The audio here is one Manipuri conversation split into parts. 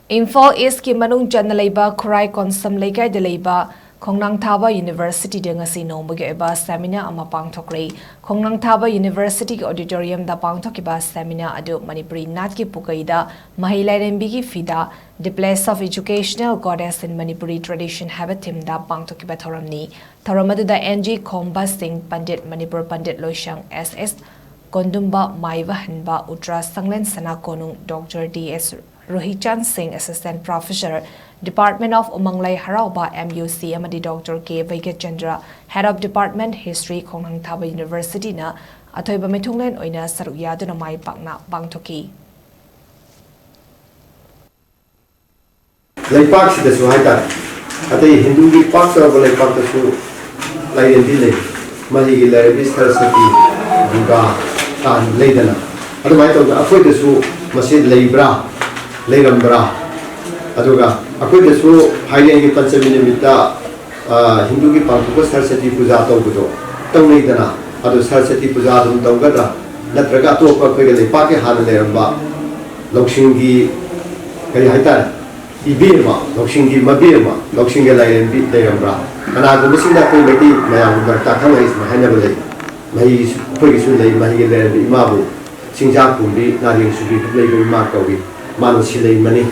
IMPHAL East ki manung CHANNA LEIBA KHURAI KONSAM LEIKAI de LEIBA Khongnangthaba University de Ngac Nongmagi Oiba seminar ama Pangthok Khre Khongnangthaba University auditorium da Pangthok Iba seminar adu manipuri nat ki pukaida mahilairembi ki fida the place of educational goddess in manipuri tradition habit theme da Pangthok Iba thoramni thoramadu da NG Khomba Singh Pandit Manipur Pandit Loishang SS Kondumba Maiva Hanba Utra Sanglen Sana Konung Dr. DS Rohichan Singh Assistant Professor Department of Umanglai Harauba MUC Amadi Dr. K. Chandra Head of Department History Khongnangthaba University na Athoiba Mithunglen Oina Saruk Yaduna Mai Pakna Pangthoki Leipak sida suhaita atei Hindu ki pak saraba leipak ta su lairendi le mali gi lairendi sarasati duga tan leidana adu mai to afoi de su masjid leibra leirambra aduga akoi de su haile gi panchami nimita Hindu ki Pangthok sarasati puja to budo tong leidana adu sarasati puja dum tawgada natraga to pa khoi ge leipak ke han leiramba loksing gi kari haita Ibirma, Lokshingi Mabirma, Lokshingi Lairendi Leirambra. And I go missing that Pumati, Mayam Bertakama is Mahanabale, Mahi Purisulay, Mahi Lerendi Mabu, Sinjapundi, Narin Subi, Labor Markovi, Manusile Mani,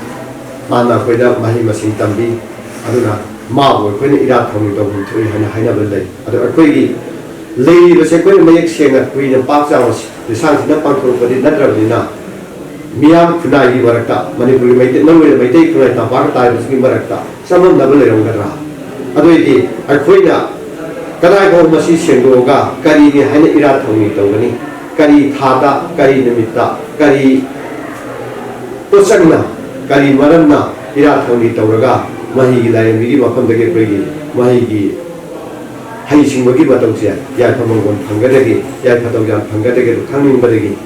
Mana Queda, Mahima Sintambi, Aduna, Mabu, when Irak from the Hanabale, other Aquagi. Lady was a great make saying that Queen and Parks hours, the sons in the Pangthok, but it not really. Miyam Khunai Varakta, Manipuri may take no way may take right now, Parta is Gimarakta, some of double Rangara. Adoiti, Aquina, Karago Masi Goga, Kari Hana Iratoni Togani, Kari Tata, Kari Namita, Kari Posagna, Kari Marana, Iratoni Toraga, Mahi Lai Viva from the Gepri, Mahigi, Haishing Magibatoksia, Yakamon Pangadegi, Yakatogan Pangadegi, coming Badegi,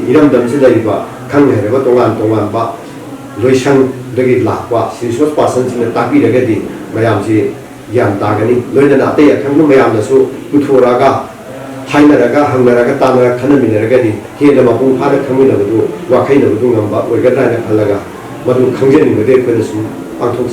Iram Damsila. Khang hai ba tongan ba loisang dagi lakwa sinsos pasan sin taki daga di mayam si yan tagani loina na te khang no mayam da su uthora ga haina raga hangara ga tanara khana minara di hena ma pung phara khami na du wa khaina du ngam ba oiga na phalaga madu khangje ni de ko su Pangthok